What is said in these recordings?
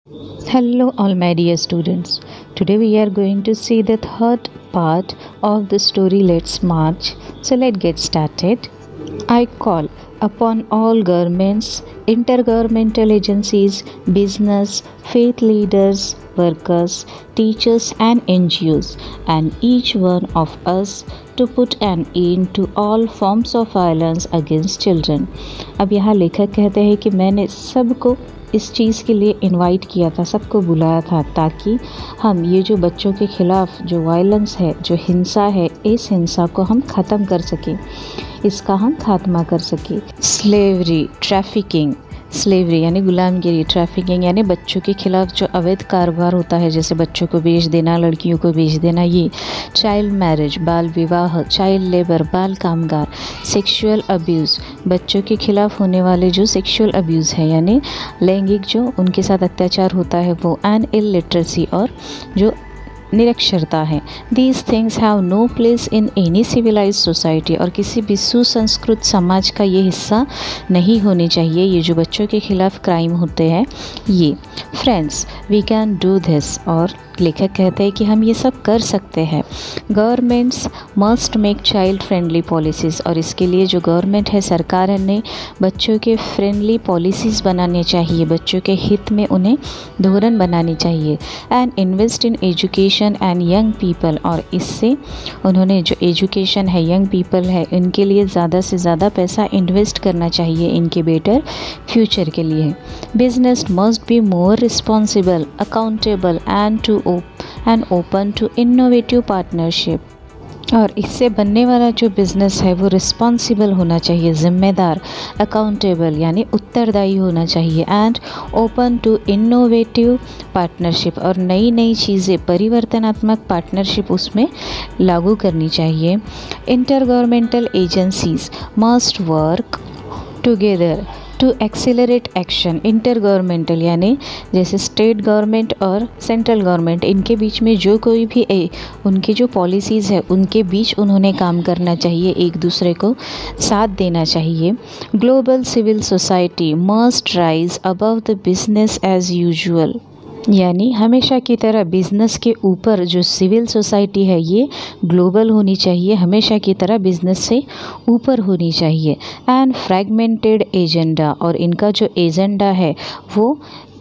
Hello, all my dear students. Today we are going to see the third part of the story Let's March. So let's get started. I call upon all governments, intergovernmental agencies, business, faith leaders, workers, teachers, and NGOs, and each one of us to put an end to all forms of violence against children. अब यहाँ लेखक कहते हैं कि मैंने सबको इस चीज़ के लिए इनवाइट किया था, सबको बुलाया था ताकि हम ये जो बच्चों के ख़िलाफ़ जो वायलेंस है, जो हिंसा है, इस हिंसा को हम ख़त्म कर सकें, इसका हम खात्मा कर सकें। स्लेवरी, ट्रैफिकिंग, स्लेवरी यानी गुलामगिरी, ट्रैफिकिंग यानी बच्चों के खिलाफ़ जो अवैध कारोबार होता है, जैसे बच्चों को बेच देना, लड़कियों को बेच देना, ये चाइल्ड मैरिज, बाल विवाह, चाइल्ड लेबर, बाल कामगार, सेक्सुअल अब्यूज़, बच्चों के खिलाफ़ होने वाले जो सेक्सुअल अब्यूज़ है यानी लैंगिक जो उनके साथ अत्याचार होता है वो, एंड इलिटरेसी और जो निरक्षरता है। These things have no place in any civilize society, और किसी भी सुसंस्कृत समाज का ये हिस्सा नहीं होने चाहिए ये जो बच्चों के खिलाफ़ क्राइम होते हैं ये। Friends, we can do this, और लेखक कहते हैं कि हम ये सब कर सकते हैं। Governments must make child friendly policies, और इसके लिए जो गवर्नमेंट है, सरकार ने बच्चों के फ्रेंडली पॉलिसीज़ बनाने चाहिए, बच्चों के हित में उन्हें धोरण बनानी चाहिए। And invest in education and young people, और इससे उन्होंने जो एजुकेशन है, यंग पीपल है, इनके लिए ज़्यादा से ज़्यादा पैसा इन्वेस्ट करना चाहिए इनके बेटर फ्यूचर के लिए। Business must be more responsible, accountable and open to innovative partnership, और इससे बनने वाला जो बिज़नेस है वो रिस्पॉन्सिबल होना चाहिए, ज़िम्मेदार, अकाउंटेबल यानी उत्तरदायी होना चाहिए, and open to innovative partnership, और नई नई चीज़ें, परिवर्तनात्मक पार्टनरशिप उसमें लागू करनी चाहिए। Intergovernmental agencies must work together to accelerate action. Intergovernmental यानी जैसे स्टेट गवर्नमेंट और सेंट्रल गवर्नमेंट, इनके बीच में जो कोई भी उनकी जो पॉलिसीज़ है उनके बीच उन्होंने काम करना चाहिए, एक दूसरे को साथ देना चाहिए। Global civil society must rise above the business as usual, यानी हमेशा की तरह बिज़नेस के ऊपर जो सिविल सोसाइटी है ये ग्लोबल होनी चाहिए, हमेशा की तरह बिज़नेस से ऊपर होनी चाहिए। एंड फ्रैगमेंटेड एजेंडा, और इनका जो एजेंडा है वो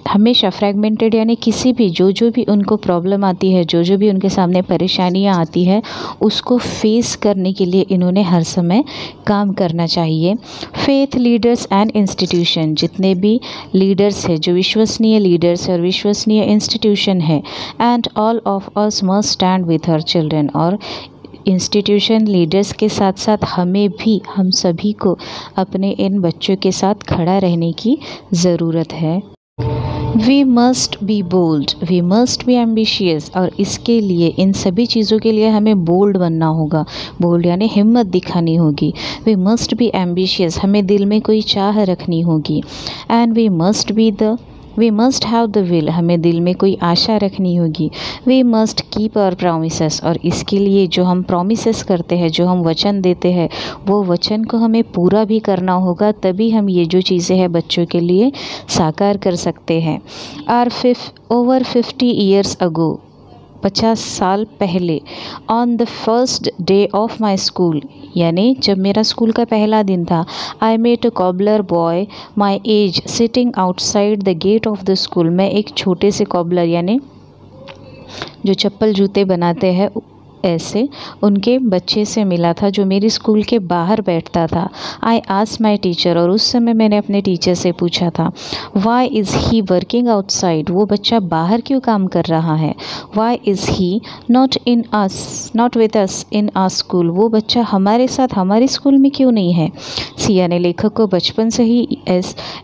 हमेशा फ्रैगमेंटेड यानी किसी भी जो भी उनको प्रॉब्लम आती है, जो भी उनके सामने परेशानियां आती है, उसको फेस करने के लिए इन्होंने हर समय काम करना चाहिए। फेथ लीडर्स एंड इंस्टीट्यूशन, जितने भी लीडर्स है, जो विश्वसनीय लीडर्स और विश्वसनीय इंस्टीट्यूशन है, and all of us must stand with her children, और इंस्टीट्यूशन लीडर्स के साथ साथ हमें भी, हम सभी को अपने इन बच्चों के साथ खड़ा रहने की ज़रूरत है। We must be bold, we must be ambitious, और इसके लिए, इन सभी चीज़ों के लिए हमें बोल्ड बनना होगा। बोल्ड यानी हिम्मत दिखानी होगी। वी मस्ट बी एम्बिशियस, हमें दिल में कोई चाह रखनी होगी। And we must have the will, हमें दिल में कोई आशा रखनी होगी। We must keep our promises, और इसके लिए जो हम प्रोमिसेस करते हैं, जो हम वचन देते हैं, वो वचन को हमें पूरा भी करना होगा, तभी हम ये जो चीज़ें हैं बच्चों के लिए साकार कर सकते हैं। ओवर 50 ईयर्स अगो, 50 साल पहले, on the first day of my school, यानी जब मेरा स्कूल का पहला दिन था, I met a cobbler boy my age sitting outside the gate of the school, मैं एक छोटे से कॉबलर यानी जो चप्पल जूते बनाते हैं ऐसे उनके बच्चे से मिला था जो मेरी स्कूल के बाहर बैठता था। आई आस्क्ड माई टीचर, और उस समय मैंने अपने टीचर से पूछा था, why is he working outside, वो बच्चा बाहर क्यों काम कर रहा है। Why is he not with us in our school, वो बच्चा हमारे साथ हमारे स्कूल में क्यों नहीं है। सिया ने लेखक को बचपन से ही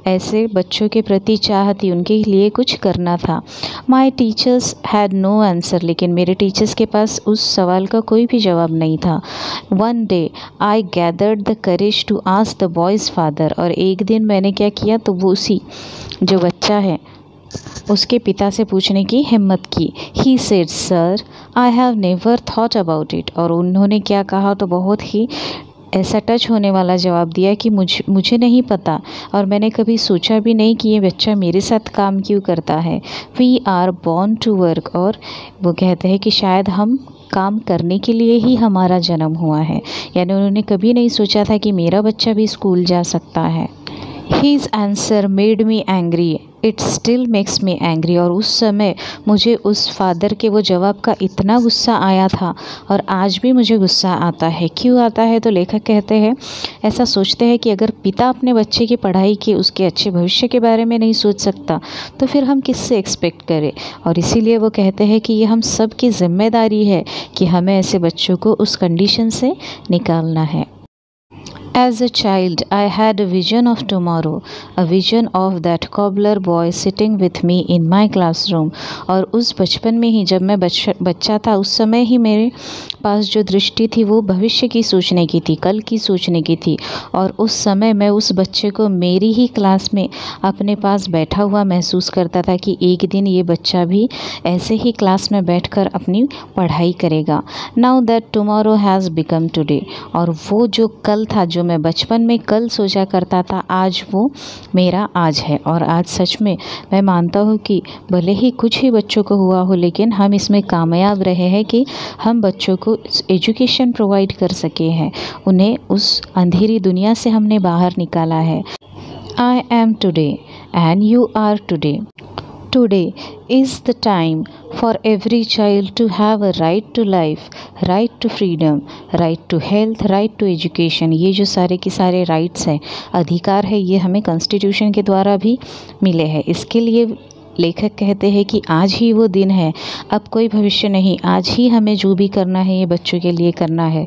ऐसे बच्चों के प्रति चाह थी, उनके लिए कुछ करना था। My teachers had no answer, लेकिन मेरे टीचर्स के पास उस सवाल का कोई भी जवाब नहीं था। One day I gathered the courage to ask the boy's father, और एक दिन मैंने क्या किया, तो वो उसी जो बच्चा है उसके पिता से पूछने की हिम्मत की। He said, sir I have never thought about it, और उन्होंने क्या कहा, तो बहुत ही ऐसा टच होने वाला जवाब दिया कि मुझे नहीं पता और मैंने कभी सोचा भी नहीं कि ये बच्चा मेरे साथ काम क्यों करता है। We are born to work, और वो कहते हैं कि शायद हम काम करने के लिए ही हमारा जन्म हुआ है। यानी उन्होंने कभी नहीं सोचा था कि मेरा बच्चा भी स्कूल जा सकता है। His answer made me angry. It still makes me angry. और उस समय मुझे उस फादर के वो जवाब का इतना गुस्सा आया था और आज भी मुझे गुस्सा आता है। क्यों आता है? तो लेखक कहते हैं, ऐसा सोचते हैं कि अगर पिता अपने बच्चे की पढ़ाई के, उसके अच्छे भविष्य के बारे में नहीं सोच सकता तो फिर हम किससे एक्सपेक्ट करें। और इसीलिए वो कहते हैं कि ये हम सब की जिम्मेदारी है कि हमें ऐसे बच्चों को उस कंडीशन से निकालना है। As a child, I had a vision of tomorrow, a vision of that cobbler boy sitting with me in my classroom. और उस बचपन में ही, जब मैं बच्चा था, उस समय ही मेरे पास जो दृष्टि थी वो भविष्य की सोचने की थी, कल की सोचने की थी। और उस समय मैं उस बच्चे को मेरी ही क्लास में अपने पास बैठा हुआ महसूस करता था कि एक दिन ये बच्चा भी ऐसे ही क्लास में बैठकर अपनी पढ़ाई करेगा। Now that tomorrow has become today. और वो जो कल था, जो मैं बचपन में कल सोचा करता था, आज वो मेरा आज है। और आज सच में मैं मानता हूँ कि भले ही कुछ ही बच्चों को हुआ हो, लेकिन हम इसमें कामयाब रहे हैं कि हम बच्चों को एजुकेशन प्रोवाइड कर सके हैं, उन्हें उस अंधेरी दुनिया से हमने बाहर निकाला है। I am today and you are today. Today is the time for every child to have a right to life, right to freedom, right to health, right to education. ये जो सारे के सारे राइट्स हैं, अधिकार है, ये हमें कॉन्स्टिट्यूशन के द्वारा भी मिले हैं। इसके लिए लेखक कहते हैं कि आज ही वो दिन है, अब कोई भविष्य नहीं। आज ही हमें जो भी करना है ये बच्चों के लिए करना है।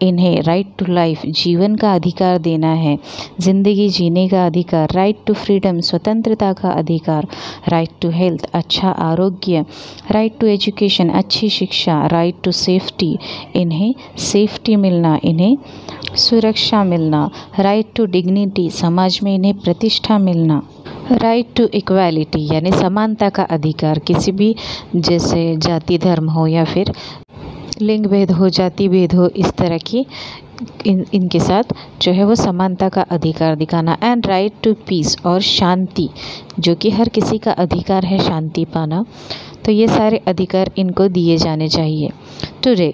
इन्हें राइट टू लाइफ, जीवन का अधिकार देना है, ज़िंदगी जीने का अधिकार, राइट टू फ्रीडम, स्वतंत्रता का अधिकार, राइट टू हेल्थ, अच्छा आरोग्य, राइट टू एजुकेशन, अच्छी शिक्षा, राइट टू सेफ्टी, इन्हें सेफ्टी मिलना, इन्हें सुरक्षा मिलना, राइट टू डिग्निटी, समाज में इन्हें प्रतिष्ठा मिलना, राइट टू इक्वालिटी यानी समानता का अधिकार, किसी भी जैसे जाति धर्म हो या फिर लिंग भेद हो, जाति भेद हो, इस तरह की इनके साथ जो है वो समानता का अधिकार दिखाना। एंड राइट टू पीस और शांति, जो कि हर किसी का अधिकार है शांति पाना। तो ये सारे अधिकार इनको दिए जाने चाहिए। Today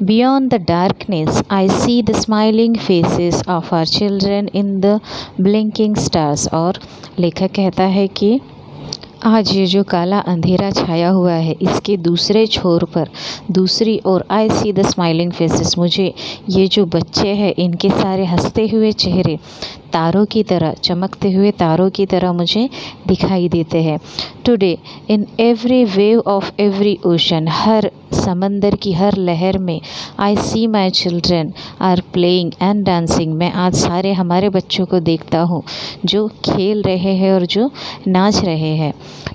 beyond the darkness, I see the smiling faces of our children in the blinking stars. और लेखक कहता है कि आज ये जो काला अंधेरा छाया हुआ है, इसके दूसरे छोर पर, दूसरी ओर आई सी द स्माइलिंग फेसेस, मुझे ये जो बच्चे हैं इनके सारे हंसते हुए चेहरे तारों की तरह, चमकते हुए तारों की तरह मुझे दिखाई देते हैं। Today in every wave of every ocean, हर समंदर की हर लहर में, I see my children are playing and dancing, मैं आज सारे हमारे बच्चों को देखता हूँ जो खेल रहे हैं और जो नाच रहे हैं।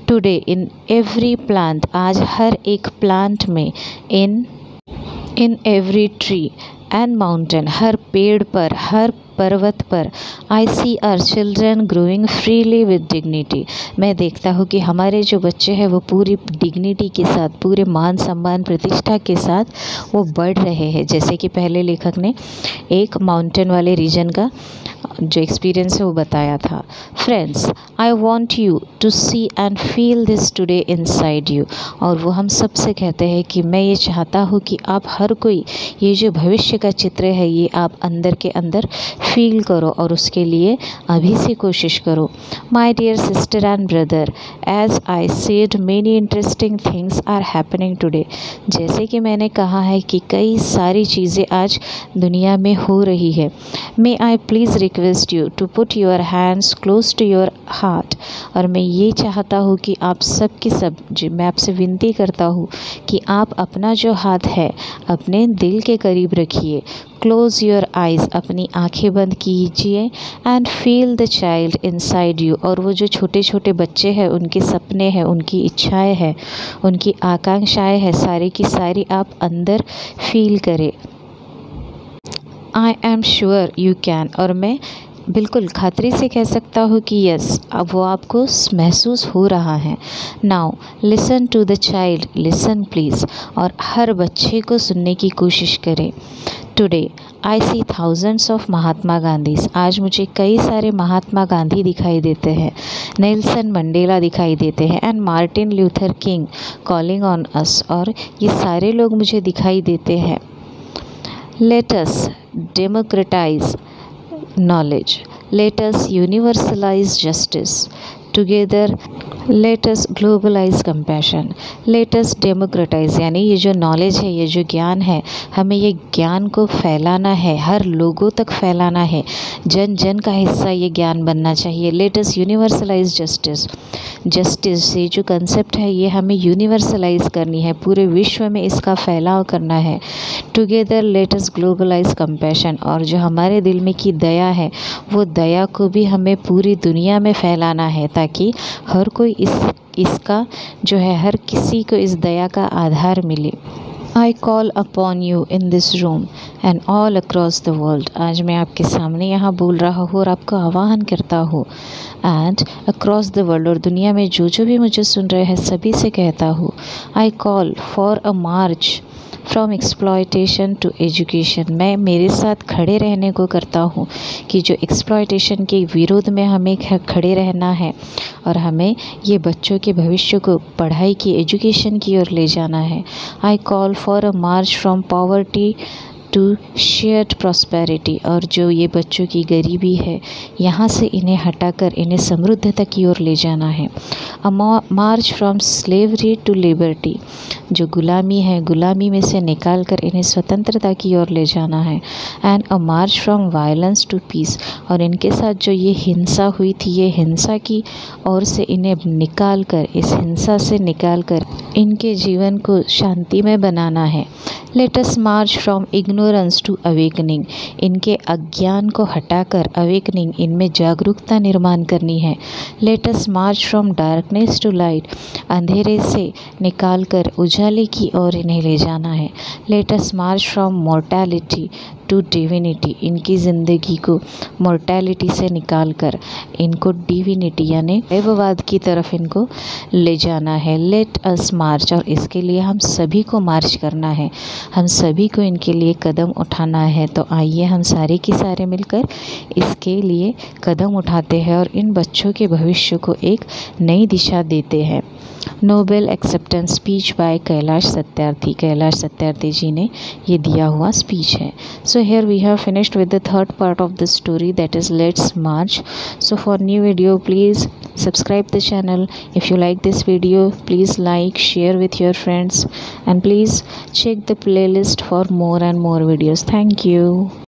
टुडे इन एवरी प्लांट, आज हर एक प्लांट में, in every tree and mountain, हर पेड़ पर, हर पर्वत पर, I see our children growing freely with dignity, मैं देखता हूँ कि हमारे जो बच्चे हैं वो पूरी डिग्निटी के साथ, पूरे मान सम्मान प्रतिष्ठा के साथ वो बढ़ रहे हैं। जैसे कि पहले लेखक ने एक माउंटेन वाले रीजन का जो एक्सपीरियंस है वो बताया था। Friends, I want you to see and feel this today inside you, और वो हम सब से कहते हैं कि मैं ये चाहता हूँ कि आप हर कोई ये जो भविष्य का चित्र है ये आप अंदर के अंदर फील करो और उसके लिए अभी से कोशिश करो। My dear sister and brother, as I said many interesting things are happening today, जैसे कि मैंने कहा है कि कई सारी चीज़ें आज दुनिया में हो रही है। May I please request you to put your hands close to your heart, और मैं ये चाहता हूँ कि आप सब की सब, जो मैं आपसे विनती करता हूँ कि आप अपना जो हाथ है अपने दिल के करीब रखिए। क्लोज़ योर आइज़, अपनी आंखें बंद कीजिए, and feel the child inside you, और वो जो छोटे छोटे बच्चे हैं उनके सपने हैं, उनकी इच्छाएं हैं, उनकी आकांक्षाएं हैं, सारी की सारी आप अंदर फील करें। I am sure you can, और मैं बिल्कुल खातरी से कह सकता हूँ कि यस, अब वो आपको महसूस हो रहा है। Now listen to the child, listen please, और हर बच्चे को सुनने की कोशिश करें। Today I see thousands of Mahatma Gandhis. आज मुझे कई सारे महात्मा गांधी दिखाई देते हैं, नेल्सन मंडेला दिखाई देते हैं and Martin Luther king calling on us, और ये सारे लोग मुझे दिखाई देते हैं। Let us democratise knowledge, let us universalize justice, together let us globalize compassion, let us democratize, यानी ये जो नॉलेज है, ये जो ज्ञान है, हमें ये ज्ञान को फैलाना है, हर लोगों तक फैलाना है, जन जन का हिस्सा ये ज्ञान बनना चाहिए। let us universalize justice, justice ये जो कंसेप्ट है ये हमें यूनिवर्सलाइज करनी है, पूरे विश्व में इसका फैलाव करना है। Together let us globalise compassion, और जो हमारे दिल में की दया है वो दया को भी हमें पूरी दुनिया में फैलाना है, ताकि हर कोई इसका जो है, हर किसी को इस दया का आधार मिले। I call upon you in this room and all across the world. आज मैं आपके सामने यहाँ बोल रहा हूँ और आपको आह्वान करता हूँ, एंड अक्रॉस द वर्ल्ड, और दुनिया में जो जो भी मुझे सुन रहे हैं सभी से कहता हूँ, I call for a march from exploitation to education. मैं मेरे साथ खड़े रहने को करता हूँ कि जो एक्सप्लॉयटेशन के विरोध में हमें खड़े रहना है, और हमें ये बच्चों के भविष्य को पढ़ाई की, एजुकेशन की ओर ले जाना है। I call for a march from poverty to shared prosperity, और जो ये बच्चों की गरीबी है यहाँ से इन्हें हटाकर इन्हें समृद्धता की ओर ले जाना है। अ march from slavery to liberty, जो गुलामी है गुलामी में से निकाल कर इन्हें स्वतंत्रता की ओर ले जाना है। And a march from violence to peace, और इनके साथ जो ये हिंसा हुई थी, ये हिंसा की ओर से इन्हें निकाल कर, इस हिंसा से निकाल कर इनके जीवन को शांति में बनाना है। Let us march from ignorance to awakening, इनके अज्ञान को हटाकर अवेकनिंग, इनमें जागरूकता निर्माण करनी है। Let us march from darkness to light, अंधेरे से निकाल कर उजाले की ओर इन्हें ले जाना है। Let us march from mortality to divinity, इनकी ज़िंदगी को मॉर्टैलिटी से निकाल कर इनको डिविनिटी यानी दैववाद की तरफ इनको ले जाना है। लेट अस मार्च, और इसके लिए हम सभी को मार्च करना है, हम सभी को इनके लिए कदम उठाना है। तो आइए हम सारे के सारे मिलकर इसके लिए कदम उठाते हैं और इन बच्चों के भविष्य को एक नई दिशा देते हैं। Nobel acceptance speech by Kailash Satyarthi, Kailash Satyarthi ji ने ये दिया हुआ स्पीच है। सो here we have finished with the third part of the story, that is Let's March. So for new video please subscribe the channel. If you like this video please like, share with your friends, and please check the playlist for more and more videos. Thank you.